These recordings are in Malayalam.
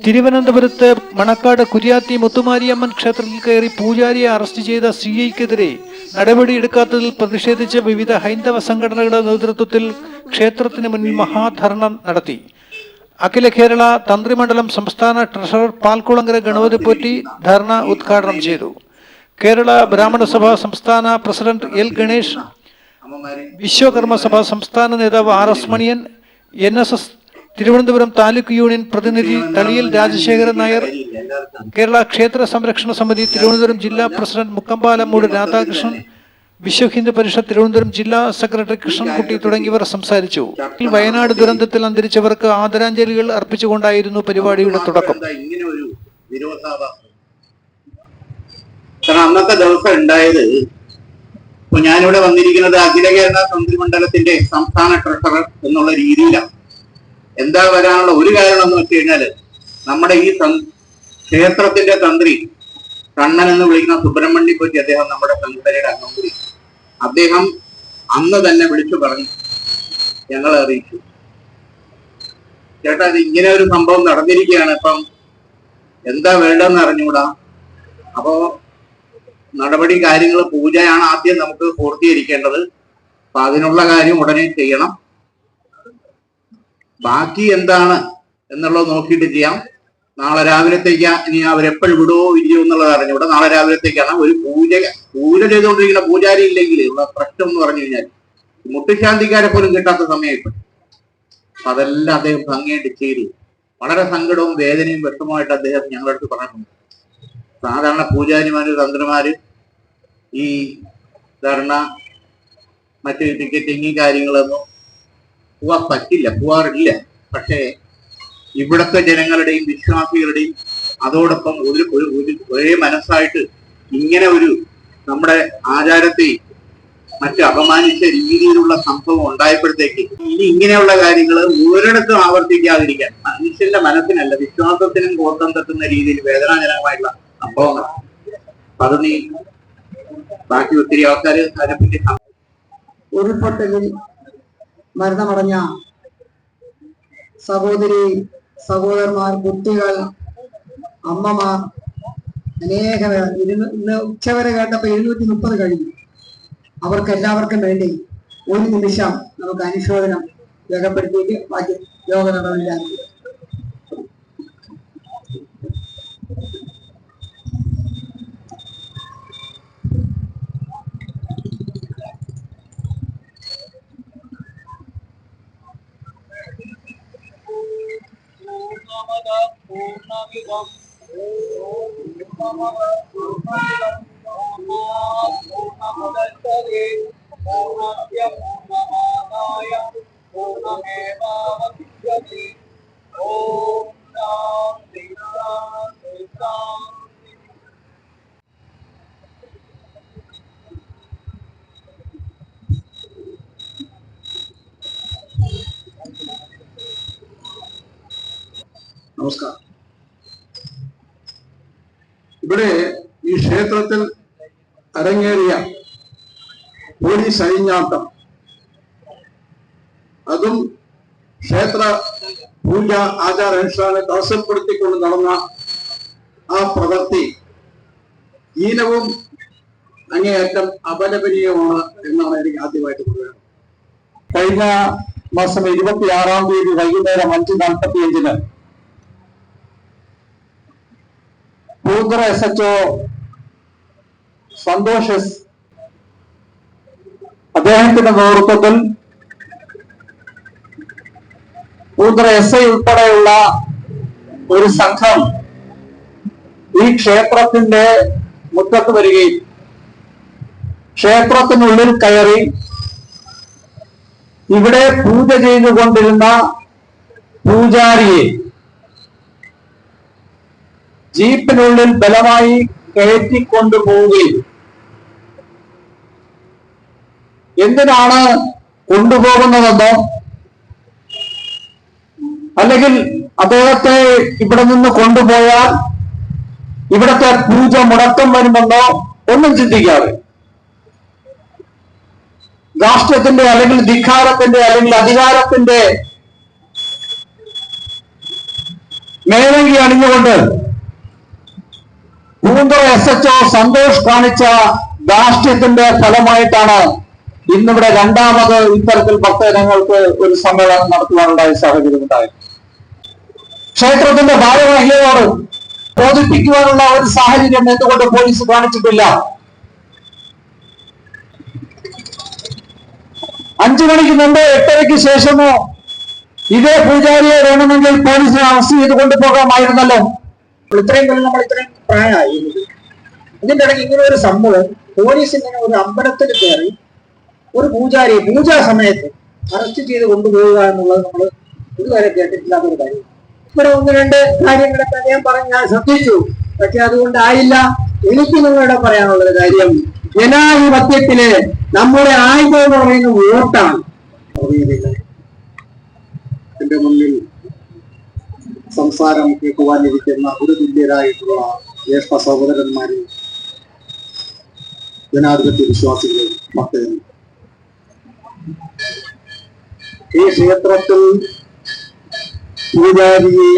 തിരുവനന്തപുരത്ത് മണക്കാട് കുര്യാത്തി മുത്തുമാരിയമ്മൻ ക്ഷേത്രത്തിൽ കയറി പൂജാരിയെ അറസ്റ്റ് ചെയ്ത സിഐക്കെതിരെ നടപടിയെടുക്കാത്തതിൽ പ്രതിഷേധിച്ച് വിവിധ ഹൈന്ദവ സംഘടനകളുടെ നേതൃത്വത്തിൽ ക്ഷേത്രത്തിന് മുന്നിൽ മഹാധർണ നടത്തി. അഖില കേരള തന്ത്രിമണ്ഡലം സംസ്ഥാന ട്രഷറർ പാൽക്കുളങ്ങര ഗണപതി പോറ്റി ധർണ ഉദ്ഘാടനം ചെയ്തു. കേരള ബ്രാഹ്മണ സഭ സംസ്ഥാന പ്രസിഡന്റ് എൽ ഗണേഷ്, വിശ്വകർമ്മ സഭ സംസ്ഥാന നേതാവ് RS Maniyan, NSS Thiruvananthapuram taluk union പ്രതിനിധി തളിയിൽ രാജശേഖരൻ നായർ, കേരള ക്ഷേത്ര സംരക്ഷണ സമിതി തിരുവനന്തപുരം ജില്ലാ പ്രസിഡന്റ് മുക്കമ്പാലമ്മൂട് രാധാകൃഷ്ണൻ, വിശ്വ ഹിന്ദു പരിഷത്ത് തിരുവനന്തപുരം ജില്ലാ സെക്രട്ടറി കൃഷ്ണൻകുട്ടി തുടങ്ങിയവർ സംസാരിച്ചു. വയനാട് ദുരന്തത്തിൽ അന്തരിച്ചവർക്ക് ആദരാഞ്ജലികൾ അർപ്പിച്ചുകൊണ്ടായിരുന്നു പരിപാടിയുടെ തുടക്കം. അന്നത്തെ ദിവസം ഉണ്ടായത്, ഇപ്പൊ ഞാനിവിടെ വന്നിരിക്കുന്നത് അഖില കേരള തന്ത്രിമണ്ഡലത്തിന്റെ സംസ്ഥാന ട്രഷറർ എന്നുള്ള രീതിയിലാണ്. എന്താ വരാനുള്ള ഒരു കാരണം എന്ന് വെച്ച് കഴിഞ്ഞാല്, നമ്മുടെ ഈ ക്ഷേത്രത്തിന്റെ തന്ത്രി കണ്ണൻ എന്ന് വിളിക്കുന്ന സുബ്രഹ്മണ്യ പോറ്റി, അദ്ദേഹം നമ്മുടെ സംഘടനയുടെ അംഗം കൂടി. അദ്ദേഹം അന്ന് തന്നെ വിളിച്ചു പറഞ്ഞു, ഞങ്ങളെ അറിയിച്ചു, ചേട്ടാ ഇത് ഇങ്ങനെ ഒരു സംഭവം നടന്നിരിക്കുകയാണ്, ഇപ്പം എന്താ വേണ്ടെന്ന് അറിഞ്ഞുകൂടാ, അപ്പോ നടപടി കാര്യങ്ങൾ പൂജയാണ് ആദ്യം നമുക്ക് പൂർത്തീകരിക്കേണ്ടത്, അപ്പൊ അതിനുള്ള കാര്യം ഉടനെ ചെയ്യണം, ബാക്കി എന്താണ് എന്നുള്ളത് നോക്കിയിട്ട് ചെയ്യാം, നാളെ രാവിലത്തേക്ക് ഇനി അവരെപ്പോഴും വിടുവോ ഇല്ലയോ എന്നുള്ളത് അറിഞ്ഞൂടെ, നാളെ രാവിലത്തേക്കാണ് ഒരു പൂജ ചെയ്തുകൊണ്ടിരിക്കുന്ന പൂജാരി ഇല്ലെങ്കിൽ ഉള്ള പ്രശ്നം എന്ന് പറഞ്ഞു കഴിഞ്ഞാൽ മുട്ടുശാന്തിക്കാരെ പോലും കിട്ടാത്ത സമയത്ത് അതെല്ലാം അദ്ദേഹം ഭംഗിയായിട്ട് ചെയ്തു. വളരെ സങ്കടവും വേദനയും വ്യക്തമായിട്ട് അദ്ദേഹം ഞങ്ങളുടെ അടുത്ത് പറഞ്ഞിട്ടുണ്ട്. സാധാരണ പൂജാരിമാര് തന്ത്രിമാര് ഈ ധർണ മറ്റ് ടിക്കറ്റിങ് കാര്യങ്ങളൊന്നും പോവാറില്ല. പക്ഷേ ഇവിടുത്തെ ജനങ്ങളുടെയും വിശ്വാസികളുടെയും അതോടൊപ്പം ഒരേ മനസ്സായിട്ട് ഇങ്ങനെ ഒരു നമ്മുടെ ആചാരത്തെ മറ്റ് അപമാനിച്ച രീതിയിലുള്ള സംഭവം ഉണ്ടായപ്പോഴത്തേക്ക് ഇനി ഇങ്ങനെയുള്ള കാര്യങ്ങൾ ഒരിടത്തും ആവർത്തിക്കാതിരിക്കാൻ മനുഷ്യന്റെ മനസ്സിനല്ല വിശ്വാസത്തിനും കോട്ടം തട്ടുന്ന രീതിയിൽ വേദനാജനകമായിട്ടുള്ള സംഭവങ്ങൾ അത് നീ ബാക്കി ഒത്തിരി ആൾക്കാർ അതിനെപ്പറ്റി ഉരുൾപൊട്ടലിൽ മരണമടഞ്ഞ സഹോദരി സഹോദരന്മാർ, കുട്ടികൾ, അമ്മമാർ, അനേകം ഇന്ന് ഉച്ചവരെ കേട്ടപ്പോൾ 230 കഴിഞ്ഞു. അവർക്ക് എല്ലാവർക്കും വേണ്ടി ഒരു നിമിഷം നമുക്ക് അനുശോചനം രേഖപ്പെടുത്തിയിട്ട് ബാക്കി യോഗ നടന്നില്ല. നമസ്കാരം. ഇവിടെ ഈ ക്ഷേത്രത്തിൽ അരങ്ങേറിയ പോലീസ് അഴിഞ്ഞാട്ടം, അതും ക്ഷേത്ര പൂജ ആചാരാനുഷ്ഠാനം തടസ്സപ്പെടുത്തിക്കൊണ്ട് നടന്ന ആ പ്രവൃത്തി ഹീനവും അങ്ങേയറ്റം അപലപനീയമാണ് എന്നാണ് എനിക്ക് ആദ്യമായിട്ട് പറയുന്നത്. കഴിഞ്ഞ മാസം 26-ാം തീയതി വൈകുന്നേരം 5:45 പൂന്തറ SHO സന്തോഷ് അദ്ദേഹത്തിന്റെ നേതൃത്വത്തിൽ പൂന്തറ SI ഉൾപ്പെടെയുള്ള ഒരു സംഘം ഈ ക്ഷേത്രത്തിന്റെ മുറ്റത്ത് വരികയും ക്ഷേത്രത്തിനുള്ളിൽ കയറി ഇവിടെ പൂജ ചെയ്തുകൊണ്ടിരുന്ന പൂജാരിയെ ജീപ്പിനുള്ളിൽ ബലമായി കയറ്റിക്കൊണ്ടുപോവുകയും, എന്തിനാണ് കൊണ്ടുപോകുന്നതെന്നോ അല്ലെങ്കിൽ അദ്ദേഹത്തെ ഇവിടെ നിന്ന് കൊണ്ടുപോയാൽ ഇവിടത്തെ പൂജ മുടക്കം വരുമെന്നോ ഒന്നും ചിന്തിക്കാതെ രാഷ്ട്രത്തിന്റെ അല്ലെങ്കിൽ ധിക്കാരത്തിന്റെ അല്ലെങ്കിൽ അധികാരത്തിന്റെ മേലങ്കി അണിഞ്ഞുകൊണ്ട് പൂന്തുറ SHO സന്തോഷ് കാണിച്ച ധാർഷ്ട്യത്തിന്റെ ഫലമായിട്ടാണ് ഇന്നിവിടെ രണ്ടാമത് ഇത്തരത്തിൽ ഭക്തജനങ്ങൾക്ക് ഒരു സമ്മേളനം നടത്തുവാനുണ്ടായ സാഹചര്യം ഉണ്ടായത്. ക്ഷേത്രത്തിന്റെ ഭാരവാഹികളോട് ബോധിപ്പിക്കുവാനുള്ള ഒരു സാഹചര്യം എന്തുകൊണ്ട് പോലീസ് കാണിച്ചിട്ടില്ല? 5 മണിക്ക് മുമ്പ് 8:30-ക്ക് ശേഷമോ ഇതേ പൂജാരിയെ വേണമെങ്കിൽ പോലീസിനെ അറസ്റ്റ് ചെയ്ത് കൊണ്ടുപോകാമായിരുന്നല്ലോ. ഇത്രയും കൊല്ലം നമ്മൾ ഇത്രയും പ്രായമായി. ഇതിന്റെ ഇടയ്ക്ക് ഇങ്ങനെ ഒരു സംഭവം, പോലീസ് ഇങ്ങനെ ഒരു അമ്പലത്തിൽ കയറി ഒരു പൂജാരിയെ പൂജാ സമയത്ത് അറസ്റ്റ് ചെയ്ത് കൊണ്ടുപോവുക എന്നുള്ളത് നമ്മൾ ഇതുവരെ കേട്ടിട്ടില്ലാത്തൊരു കാര്യം. ഇവിടെ 1-2 കാര്യങ്ങളൊക്കെ അദ്ദേഹം പറഞ്ഞ് ഞാൻ ശ്രദ്ധിച്ചു, പക്ഷെ അതുകൊണ്ടായില്ല. എനിക്ക് നിങ്ങളുടെ പറയാനുള്ളത് കാര്യം, ജനാധിപത്യത്തില് നമ്മുടെ ആയുധം എന്ന് പറയുന്ന വോട്ടാണ്. എന്റെ മുന്നിൽ സംസാരം കേൾക്കുവാനിരിക്കുന്ന ഒരു തുല്യരായിട്ടുള്ള ജ്യേഷ്ഠ സഹോദരന്മാരും ജനാധിപത്യ വിശ്വാസികളും ഭക്തരും, ഈ ക്ഷേത്രത്തിൽ പൂജാരിയെ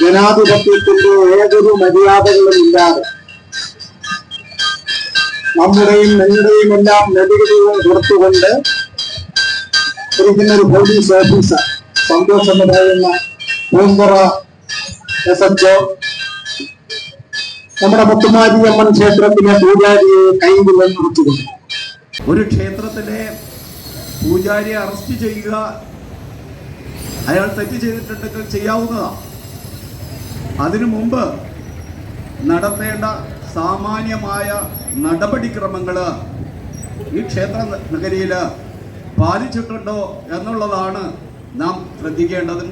ജനാധിപത്യത്തിന്റെ ഏതൊരു മര്യാദകളും ഇല്ലാതെ നമ്മുടെയും നിങ്ങളുടെയും എല്ലാം നെടുകയും കൊടുത്തുകൊണ്ട് ഇരിക്കുന്ന ഒരു പോലീസ് ഓഫീസർ സന്തോഷ് എന്ന് പറയുന്ന പൂന്തുറ SHO നമ്മുടെ മുത്തുമാരിയമ്മൻ ക്ഷേത്രത്തിലെ പൂജാരിയെ കയ്യിൽ വെച്ചുകൊണ്ട് ഒരു ക്ഷേത്രത്തിലെ പൂജാരിയെ അറസ്റ്റ് ചെയ്യുക, അയാൾ തെറ്റ് ചെയ്തിട്ടുണ്ടെങ്കിൽ ചെയ്യാവുന്നതാണ്. അതിനു മുമ്പ് നടത്തേണ്ട സാമാന്യമായ നടപടിക്രമങ്ങൾ ഈ ക്ഷേത്ര നഗരിയിൽ പാലിച്ചിട്ടുണ്ടോ എന്നുള്ളതാണ് നാം ശ്രദ്ധിക്കേണ്ടതും